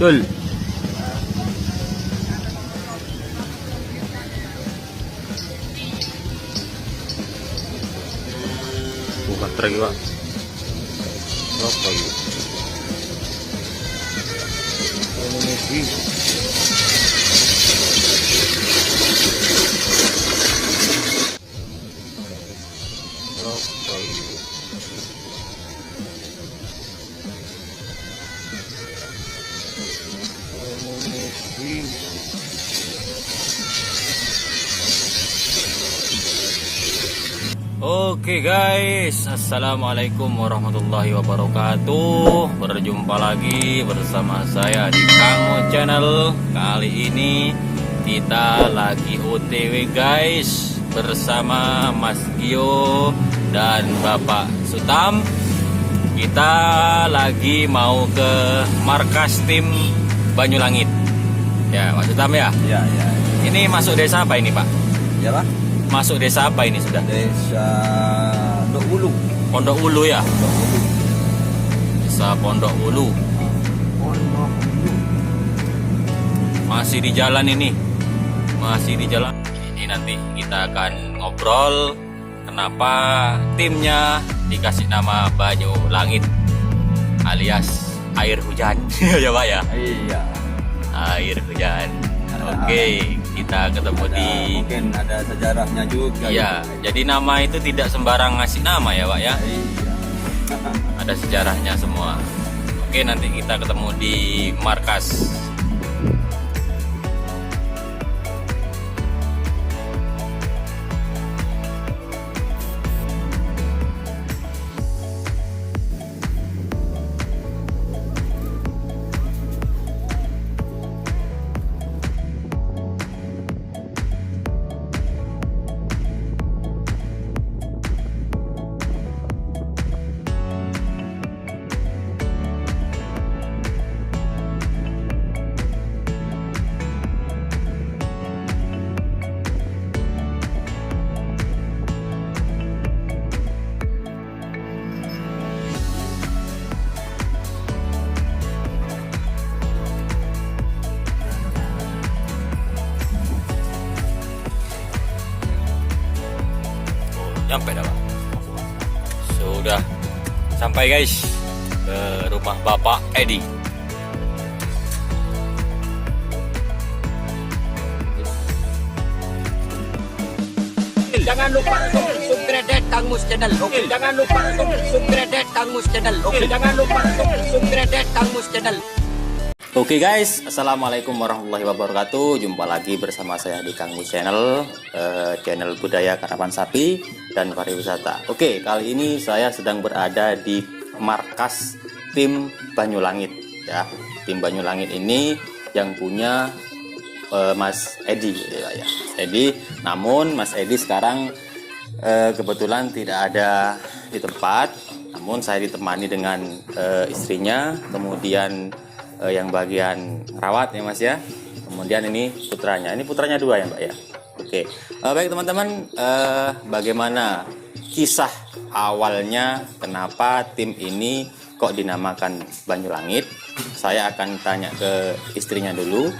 Betul. Bukan trek Pak. Apa ini? Oke guys, assalamualaikum warahmatullahi wabarakatuh. Berjumpa lagi bersama saya di Kangmo Channel. Kali ini kita lagi OTW guys, bersama Mas Gio dan Bapak Sutam. Kita lagi mau ke markas tim Banyulangit. Ya, Pak Sutam ya? Ya. Ini masuk desa apa ini Pak? Ya Pak? Masuk desa apa ini sudah? Desa Pondok Ulu. Pondok Ulu ya? Pondok Ulu. Desa Pondok Ulu. Pondok Ulu. Masih di jalan ini. Masih di jalan. Ini nanti kita akan ngobrol kenapa timnya dikasih nama Banyu Langit alias air hujan. Ya Pak ya? Iya. Air hujan. Oke, kita ketemu di... Mungkin ada sejarahnya juga. Iya, jadi nama itu tidak sembarang ngasih nama ya Pak ya? Iya. Ada sejarahnya semua. Oke, nanti kita ketemu di markas. Sampai dah Pak. Sudah sampai guys ke rumah Bapak Edi. Jangan lupa untuk subscribe Kang Mus Channel. Oke, jangan lupa untuk subscribe Kang Mus Channel. Oke, jangan lupa untuk subscribe Kang Mus Channel. Oke guys, assalamualaikum warahmatullahi wabarakatuh. Jumpa lagi bersama saya di Kang Mus Channel, channel budaya karapan sapi dan pariwisata. Oke, kali ini saya sedang berada di markas tim Banyulangit ya. Tim Banyulangit ini yang punya Mas Edi ya. Edi, namun Mas Edi sekarang kebetulan tidak ada di tempat. Namun saya ditemani dengan istrinya, kemudian yang bagian rawat ya Mas ya. Kemudian ini putranya. Ini putranya dua ya Mbak ya. Oke. Baik teman-teman, bagaimana kisah awalnya kenapa tim ini kok dinamakan Banyulangit? Saya akan tanya ke istrinya dulu.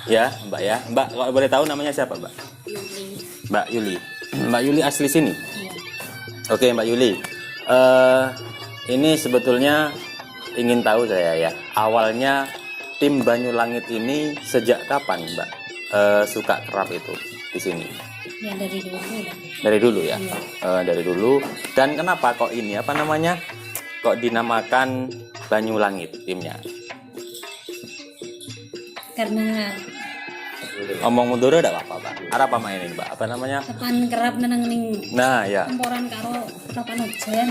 Ya, Mbak ya. Mbak, kalau boleh tahu namanya siapa, Mbak? Yuli. Mbak Yuli. Mbak Yuli asli sini? Iya. Oke, Mbak Yuli. Ini sebetulnya ingin tahu saya ya. Awalnya tim Banyulangit ini sejak kapan, Mbak? Suka kerap itu di sini? Ya dari dulu dah. Dari dulu ya. Iya. Dari dulu. Dan kenapa kok ini apa namanya? Kok dinamakan Banyulangit timnya? Karena Ngomong mundur ada apa, Pak? Ada apa mainin, Pak? Apa namanya? tepan kerap neneng ning Nah, ya. temporan karo tepan hujan.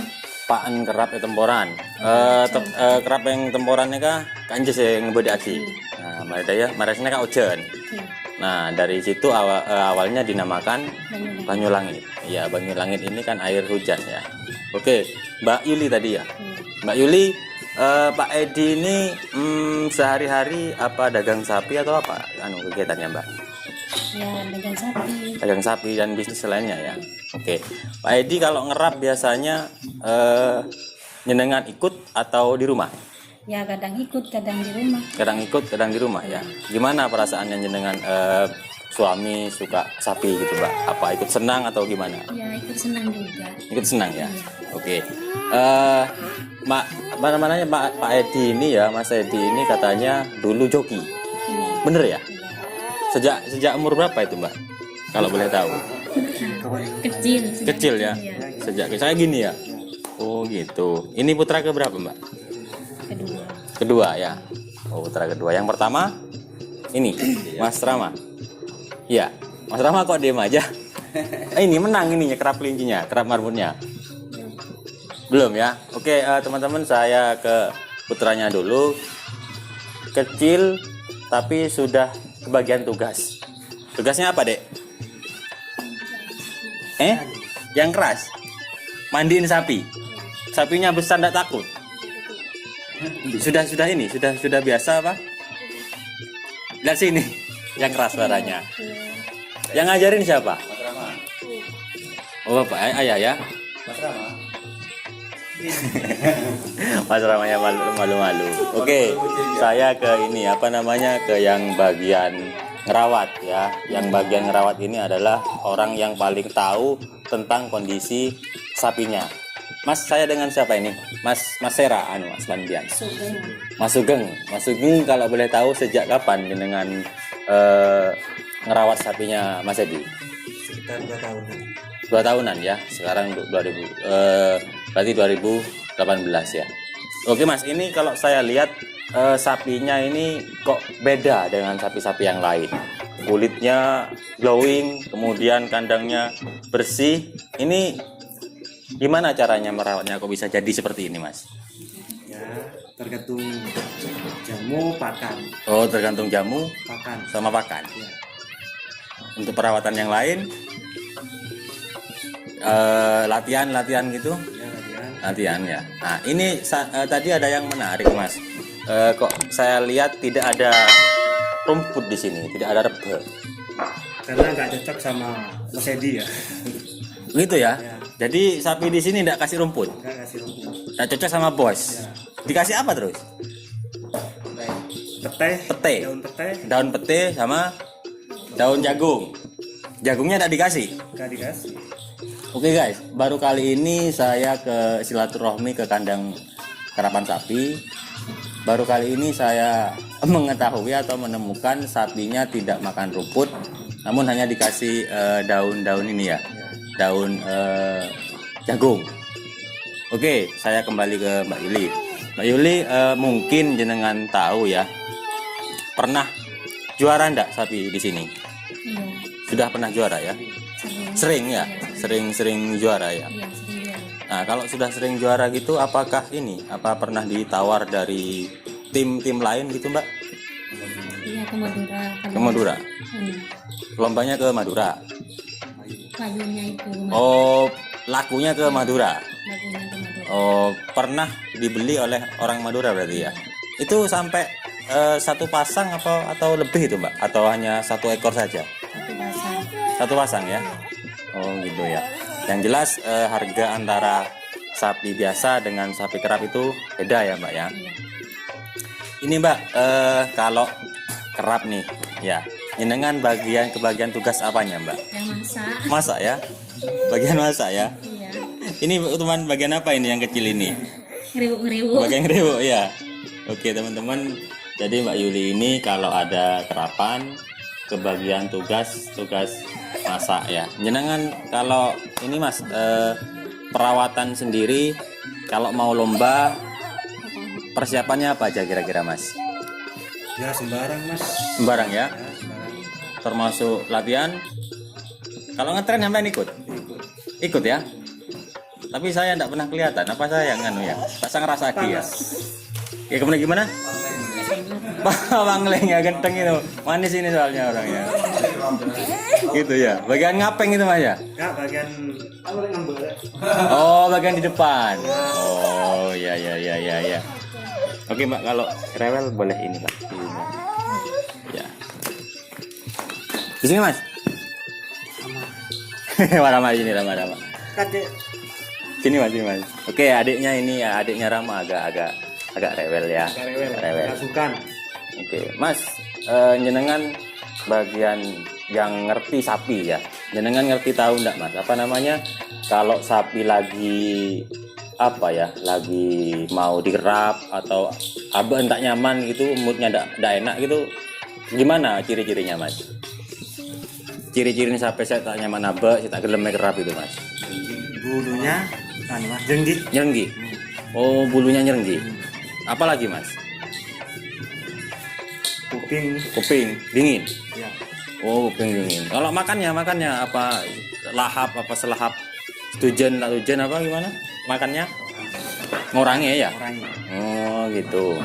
Paan kerap temporan. Kerap yang temporannya kah kanjes yang ngebedaki. Nah, mereka ya, maresnya kah hujan. Iya. Nah, dari situ awalnya dinamakan Banyulangit. Banyulangit. Ya, Banyulangit ini kan air hujan ya. Oke, Mbak Yuli tadi ya. Iya. Mbak Yuli, Pak Edi ini sehari-hari apa dagang sapi atau apa kegiatannya Mbak? Ya dagang sapi. Dagang sapi dan bisnis lainnya ya. Oke, Pak Edi kalau ngerap biasanya nyenengan ikut atau di rumah? Ya kadang ikut, kadang di rumah. Kadang ikut, kadang di rumah ya. Gimana perasaannya jenengan suami suka sapi gitu, Mbak? Apa ikut senang atau gimana? Ya ikut senang juga. Ikut senang ya. Oke. Apa namanya Pak Edi ini ya, Mas Edi ini katanya dulu joki. Iya. Bener ya? Sejak umur berapa itu, Mbak? Kalau boleh tahu. Kecil. Kecil ya. Iya. Sejak saya gini ya. Oh gitu. Ini putra keberapa, Mbak? Kedua. Kedua ya. Oh, putra kedua. Yang pertama ini Mas Rama. Iya. Mas Rama kok diem aja? Ini menang ininya, kerap kelincinya, kerap marbutnya. Belum ya. Oke, teman-teman, saya ke putranya dulu. Kecil tapi sudah kebagian tugas. Tugasnya apa, Dek? Yang keras. Mandiin sapi. Sapinya besar enggak takut. Sudah ini, sudah biasa apa? Lihat sini. Yang keras suaranya. Yang ngajarin siapa? Mas Rama. Oh, Bapak, ayah ya. Mas Rama. Mas Ramanya malu-malu. Oke, saya ke ini apa namanya, ke yang bagian ngerawat ya. Yang bagian ngerawat ini adalah orang yang paling tahu tentang kondisi sapinya. Mas, saya dengan siapa ini? Mas Sera, Mas Landian. Sugeng. Mas Sugeng. Mas Sugeng, kalau boleh tahu sejak kapan dengan ngerawat sapinya Mas Edi? Sekitar 2 tahun. 2 tahunan ya. Sekarang 2000 berarti 2018 ya. Oke Mas, ini kalau saya lihat sapinya ini kok beda dengan sapi-sapi yang lain. Kulitnya glowing, kemudian kandangnya bersih. Ini gimana caranya merawatnya kok bisa jadi seperti ini, Mas? Ya, tergantung jamu pakan. Oh, tergantung jamu Pakan. sama pakan. Ya. Untuk perawatan yang lain latihan gitu. Ya, latihan. Latihan ya. Nah, ini tadi ada yang menarik, Mas. Kok saya lihat tidak ada rumput di sini, tidak ada rebe. Karena nggak cocok sama Mas Edi ya. Gitu ya. Ya. Jadi sapi di sini tidak kasih rumput. Nggak kasih rumput. Tidak cocok sama bos. Ya. Dikasih apa terus? Pete. Pete. Daun pete. Daun pete sama daun jagung. Jagungnya tidak dikasih. Nggak dikasih. Oke guys, baru kali ini saya ke silaturahmi ke kandang karapan sapi. Baru kali ini saya mengetahui atau menemukan sapinya tidak makan rumput, namun hanya dikasih daun-daun ini ya, daun jagung. Oke, saya kembali ke Mbak Yuli. Mbak Yuli, mungkin jenengan tahu ya, pernah juara ndak sapi di sini? Iya. Sudah pernah juara ya? Sering ya? Sering juara ya? Iya, sering juara. Nah, kalau sudah sering juara gitu, apakah ini pernah ditawar dari tim-tim lain gitu, Mbak? Iya, ke Madura. Ke Madura. Hmm. Lombanya ke Madura. Payungnya itu. Oh, lakunya ke Madura. Lagunya ke Madura. Oh, pernah dibeli oleh orang Madura berarti ya? Itu sampai satu pasang atau lebih itu, Mbak? Atau hanya satu ekor saja? Satu pasang. Satu pasang ya? Oh, gitu ya. Yang jelas harga antara sapi biasa dengan sapi kerap itu beda ya, Mbak ya? Iya. Ini Mbak, kalau kerap nih, ya, jenengan kebagian tugas apanya Mbak? Yang masak. Masak ya? Bagian masak ya? Iya. Ini teman bagian apa ini yang kecil ini? Ngeriuk-ngeriuk. Bagian rewok ya? Oke teman-teman, jadi Mbak Yuli ini kalau ada kerapan, kebagian tugas masak ya. Jenengan kalau ini Mas, perawatan sendiri, kalau mau lomba, persiapannya apa aja kira-kira Mas? Ya sembarang Mas. Sembarang ya? Ya, sembarang. Termasuk latihan. Kalau ngetren sampai ikut? Ikut ya? Tapi saya tidak pernah kelihatan. Apa saya yang nganu ya? Tak sang rasa ya? Ya kemudian gimana? Pangleng ya, genteng itu. Manis ini soalnya orangnya. Gitu ya. Bagian ngapeng itu Mas ya? Ya bagian Oh, bagian di depan. Oh, ya. Oke Mbak, kalau rewel boleh ini Mbak. Ini. Ya. Di sini Mas. Rama ini Rama. Kadek. Sini Mas. Oke, adiknya ini ya, adiknya Rama agak Agak rewel ya. Agak rewel. Rewel. Nggak suka. Oke, Mas, jenengan bagian yang ngerti sapi ya. Jenengan ngerti tahu enggak, Mas? Apa namanya? Kalau sapi lagi apa ya? Lagi mau digerap atau enggak nyaman gitu, moodnya enggak enak gitu. Gimana ciri-cirinya, Mas? Ciri-cirinya sampai saya tak nyaman saya tak gelem gerap itu, Mas. Bulunya Mas, jenggi. Nyerenggi. Oh, bulunya nyerenggi. Apalagi, Mas? Kuping dingin. Ya. Oh, kuping dingin. Kalau makannya apa lahap apa selahap? Tujen apa gimana? Makannya ngurangnya ya? Orangnya. Oh, gitu.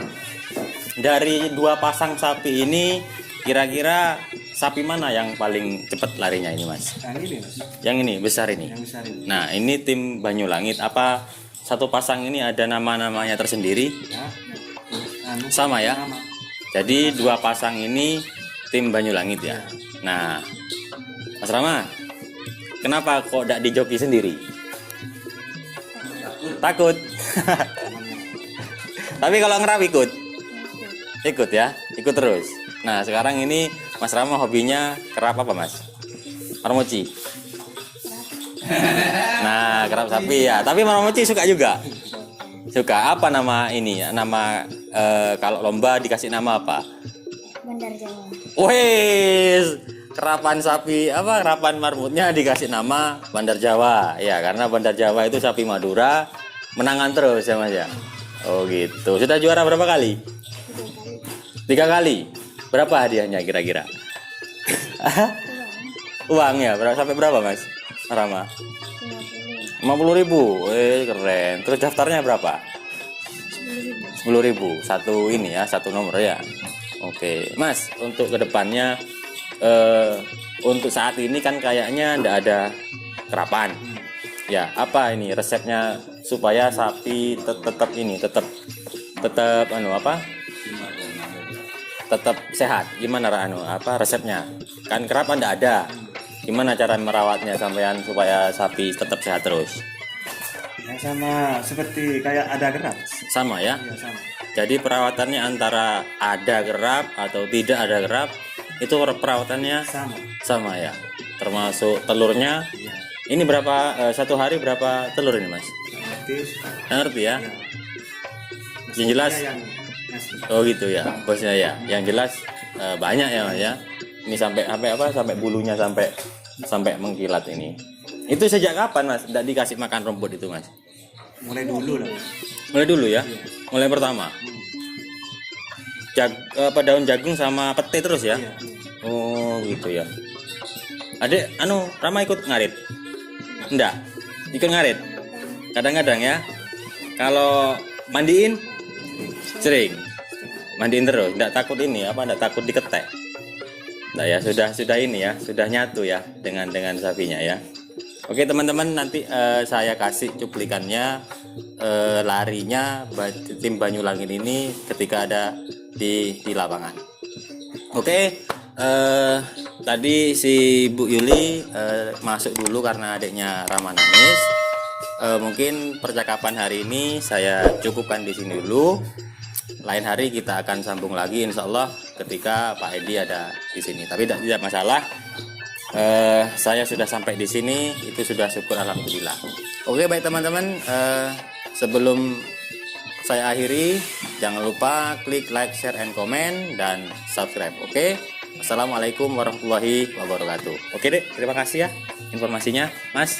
Dari 2 pasang sapi ini kira-kira sapi mana yang paling cepat larinya ini, Mas? Yang ini, Mas. Yang ini besar ini. Yang besar ini. Nah, ini tim Banyulangit. Apa satu pasang ini ada nama-namanya tersendiri? Ya. Sama ya? Sama. Jadi 2 pasang ini tim Banyulangit ya. Nah, Mas Rama, kenapa kok tidak dijoki sendiri? Takut. Tapi kalau ngerap ikut ya, ikut terus. Nah, sekarang ini Mas Rama hobinya kerap apa, Mas? Marmoci. Nah, kerap sapi ya. Tapi marmoci suka juga. Suka apa nama ini ya? Nama kalau lomba dikasih nama apa? Bandar Jawa. Wes, kerapan sapi apa? Kerapan marmutnya dikasih nama Bandar Jawa. Ya, karena Bandar Jawa itu sapi Madura menangan terus ya, Mas ya. Oh, gitu. Sudah juara berapa kali? 3 kali. Berapa hadiahnya kira-kira? Uang ya, sampai berapa, Mas Rama? 50.000. Keren. Terus daftarnya berapa? 10.000. Satu ini ya, satu nomor ya. Oke, Mas, untuk kedepannya untuk saat ini kan kayaknya ndak ada kerapan. Ya, apa ini resepnya supaya sapi tetap tetap sehat? Gimana resepnya? Kan kerapan ndak ada. Gimana cara merawatnya sampean supaya sapi tetap sehat terus? Ya, sama seperti kayak ada gerap. Sama ya? Ya, sama. Jadi perawatannya antara ada gerap atau tidak ada gerap itu perawatannya sama ya. Termasuk telurnya. Ya. Ini berapa satu hari berapa telur ini, Mas? Ngerti ya? Ya. Yang jelas. Oh gitu ya, bosnya ya. Yang jelas banyak ya, Mas ya. Ini sampai bulunya sampai mengkilat ini. Itu sejak kapan, Mas? Tidak dikasih makan rumput itu, Mas? Mulai dulu lah. Mulai dulu ya? Mulai pertama. Daun jagung sama pete terus ya? Iya. Oh gitu ya. Adik, Rama ikut ngarit? Enggak? Ikut ngarit? Kadang-kadang ya? Kalau mandiin? Sering? Mandiin terus? Enggak takut ini? Enggak takut diketek? Nah ya, sudah ini ya, sudah nyatu ya dengan sapinya ya. Oke teman-teman, nanti saya kasih cuplikannya larinya tim Banyulangit ini ketika ada di lapangan. Oke, tadi si Bu Yuli masuk dulu karena adiknya Rama nangis. Mungkin percakapan hari ini saya cukupkan di sini dulu. Lain hari kita akan sambung lagi insya Allah ketika Pak Edi ada di sini. Tapi tidak masalah. Saya sudah sampai di sini, itu sudah syukur alhamdulillah. Oke baik teman-teman, sebelum saya akhiri, jangan lupa klik like, share, and comment dan subscribe. Oke, assalamualaikum warahmatullahi wabarakatuh. Oke dek, terima kasih ya informasinya, Mas.